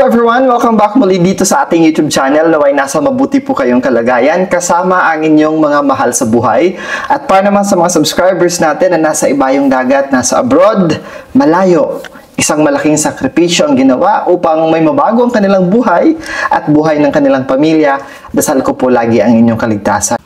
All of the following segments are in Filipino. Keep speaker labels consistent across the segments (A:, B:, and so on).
A: everyone! Welcome back muli dito sa ating YouTube channel. Naway nasa mabuti po kayong kalagayan kasama ang inyong mga mahal sa buhay. At para naman sa mga subscribers natin na nasa ibayong dagat, nasa abroad, malayo, isang malaking sakripisyo ang ginawa upang may mabago ang kanilang buhay at buhay ng kanilang pamilya. Dasal ko po lagi ang inyong kaligtasan.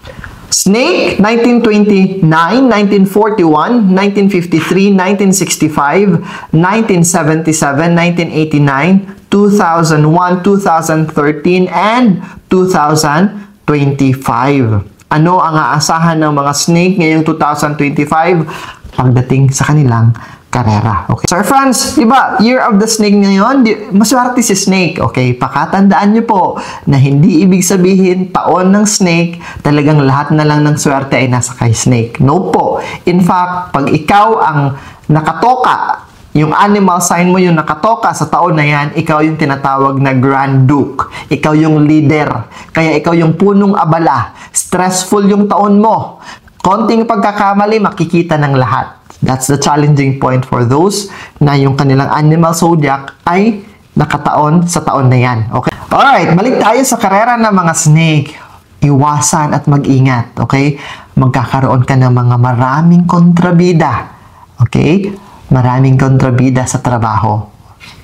A: Snake, 1929, 1941, 1953, 1965, 1977, 1989, 2001, 2013, and 2025. Ano ang aasahan ng mga snake ngayong 2025 pagdating sa kanilang karera? Okay. Sir Franz, diba, Year of the Snake ngayon, maswerte si Snake. Okay, pakatandaan nyo po na hindi ibig sabihin taon ng Snake, talagang lahat na lang ng swerte ay nasa kay Snake. No po. In fact, pag ikaw ang nakatoka, yung animal sign mo yung nakatoka sa taon na yan, ikaw yung tinatawag na Grand Duke. Ikaw yung leader. Kaya ikaw yung punong abala. Stressful yung taon mo. Konting pagkakamali, makikita ng lahat. That's the challenging point for those na yung kanilang animal zodiac ay nakataon sa taon na yan. Okay? Alright, balik tayo sa karera ng mga snake. Iwasan at mag-ingat. Okay? Magkakaroon ka ng mga maraming kontrabida. Okay? Maraming kontrabida sa trabaho.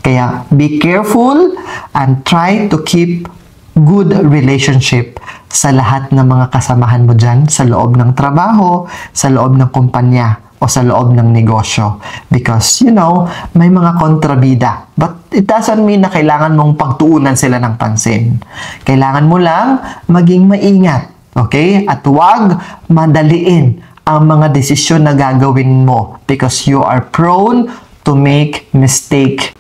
A: Kaya be careful and try to keep good relationship sa lahat ng mga kasamahan mo dyan sa loob ng trabaho, sa loob ng kumpanya, o sa loob ng negosyo. Because, you know, may mga kontrabida. But it doesn't mean na kailangan mong pagtuunan sila ng pansin. Kailangan mo lang maging maingat. Okay? At huwag madaliin ang mga desisyon na gagawin mo. Because you are prone to make mistake.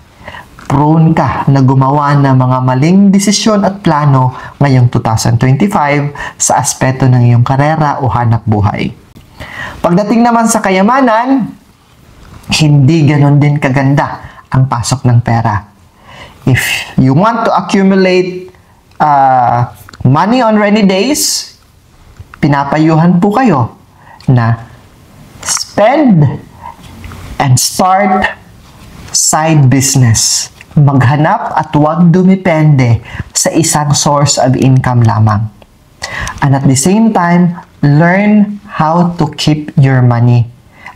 A: Prone ka na gumawa ng mga maling desisyon at plano ngayong 2025 sa aspeto ng iyong karera o hanap buhay. Pagdating naman sa kayamanan, hindi ganon din kaganda ang pasok ng pera. If you want to accumulate money on rainy days, pinapayuhan po kayo na spend and start side business. Maghanap at huwag dumepende sa isang source of income lamang. And at the same time, learn how to keep your money.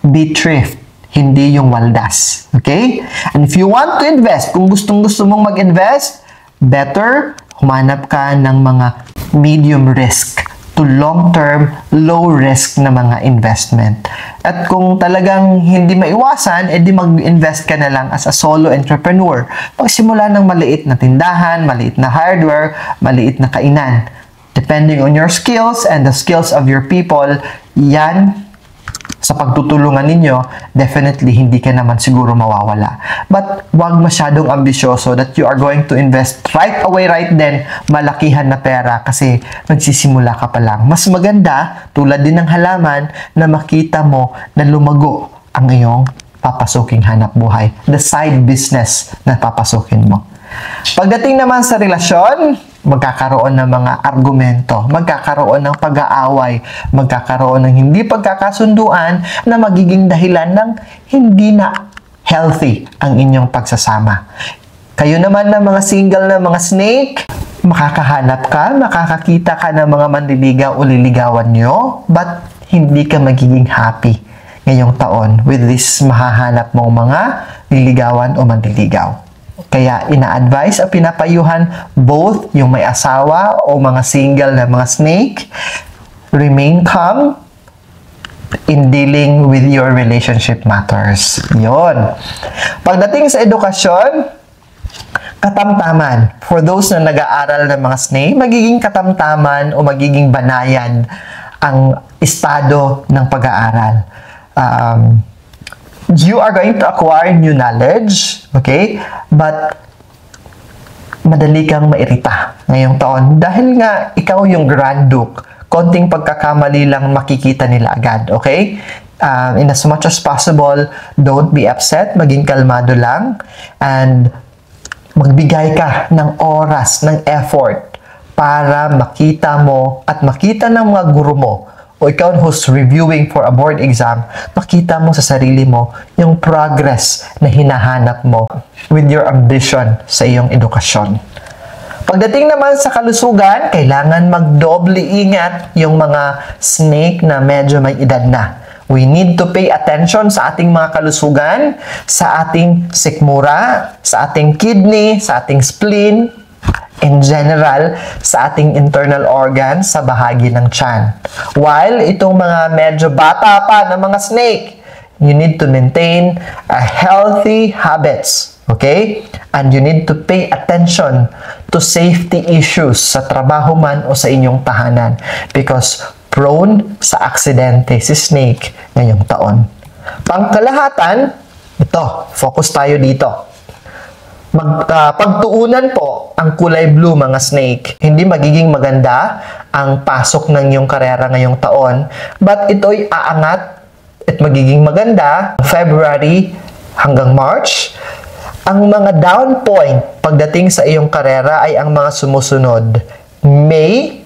A: Be thrift, hindi yung waldas. Okay? And if you want to invest, kung gustong-gusto mong mag-invest, better humanap ka ng mga medium risk to long-term, low-risk na mga investment. At kung talagang hindi maiwasan, edi mag-invest ka na lang as a solo entrepreneur. Pagsimula ng maliit na tindahan, maliit na hardware, maliit na kainan. Depending on your skills and the skills of your people, yan, sa pagtutulungan ninyo, definitely hindi ka naman siguro mawawala. But wag masyadong ambisyoso that you are going to invest right away, right then, malakihan na pera kasi magsisimula ka pa lang. Mas maganda, tulad din ng halaman, na makita mo na lumago ang iyong papasuking hanap buhay. The side business na papasukin mo. Pagdating naman sa relasyon, magkakaroon ng mga argumento, magkakaroon ng pag-aaway, magkakaroon ng hindi pagkakasunduan na magiging dahilan ng hindi na healthy ang inyong pagsasama. Kayo naman na mga single na mga snake, makakahanap ka, makakakita ka ng mga manliligaw o liligawan nyo, but hindi ka magiging happy ngayong taon with this mahahanap mong mga liligawan o manliligaw. Kaya ina-advise o pinapayuhan both yung may asawa o mga single na mga snake, remain calm in dealing with your relationship matters. Yon. Pagdating sa edukasyon, katamtaman. For those na nag-aaral ng mga snake, magiging katamtaman o magiging banayan ang estado ng pag-aaral. You are going to acquire new knowledge, okay? But madali kang mairita ngayong taon dahil nga ikaw yung Grand Duke. Konting pagkakamali lang makikita nila agad, okay? In as much as possible, don't be upset, maging kalmado lang, and magbigay ka ng oras, ng effort para makita mo at makita ng mga guro mo o ikaw who's reviewing for a board exam, makita mo sa sarili mo yung progress na hinahanap mo with your ambition sa iyong edukasyon. Pagdating naman sa kalusugan, kailangan magdoble ingat yung mga snake na medyo may edad na. We need to pay attention sa ating mga kalusugan, sa ating sikmura, sa ating kidney, sa ating spleen, in general, sa ating internal organs sa bahagi ng tiyan. While itong mga medyo bata pa na mga snake, you need to maintain a healthy habits. Okay? And you need to pay attention to safety issues sa trabaho man o sa inyong tahanan because prone sa aksidente si snake ngayong taon. Pangkalahatan, ito, focus tayo dito. Pagtuunan po ang kulay blue mga snake, hindi magiging maganda ang pasok ng iyong karera ngayong taon, but ito'y aangat at magiging maganda February hanggang March. Ang mga down point pagdating sa iyong karera ay ang mga sumusunod. May,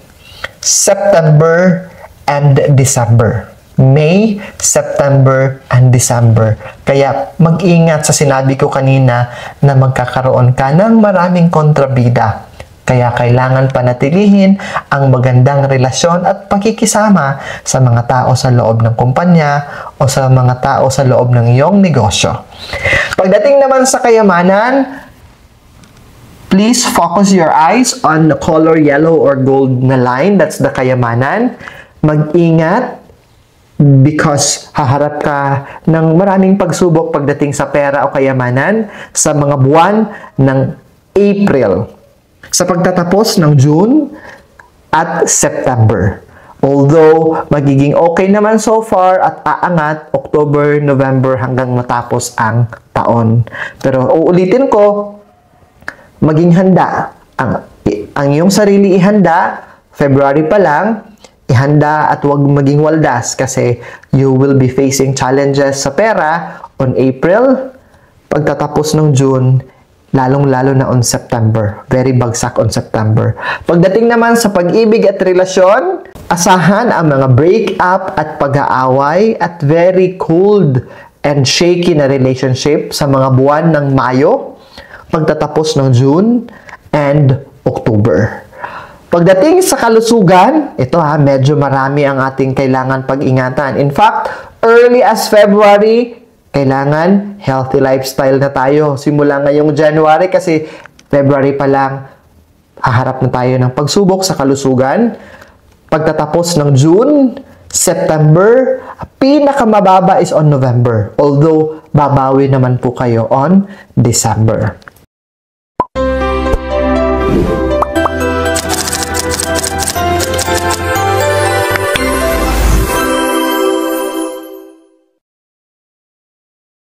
A: September, and December. May, September, and December. Kaya mag-ingat sa sinabi ko kanina na magkakaroon ka ng maraming kontrabida. Kaya kailangan panatilihin ang magandang relasyon at pakikisama sa mga tao sa loob ng kumpanya o sa mga tao sa loob ng iyong negosyo. Pagdating naman sa kayamanan, please focus your eyes on the color yellow or gold na line. That's the kayamanan. Mag-ingat because haharap ka ng maraming pagsubok pagdating sa pera o kayamanan sa mga buwan ng April, sa pagtatapos ng June at September. Although, magiging okay naman so far at aangat October, November hanggang matapos ang taon. Pero uulitin ko, maging handa. Ang iyong sarili ihanda, February pa lang, ihanda at huwag maging waldas kasi you will be facing challenges sa pera on April, pagtatapos ng June, lalong-lalo na on September. Very bagsak on September. Pagdating naman sa pag-ibig at relasyon, asahan ang mga break-up at pag-aaway at very cold and shaky na relationship sa mga buwan ng Mayo, pagtatapos ng June and October. Pagdating sa kalusugan, ito medyo marami ang ating kailangan pag-ingatan. In fact, early as February, kailangan healthy lifestyle na tayo. Simula ngayong January kasi February pa lang, haharap na tayo ng pagsubok sa kalusugan. Pagtatapos ng June, September, pinakamababa is on November. Although, babawi naman po kayo on December.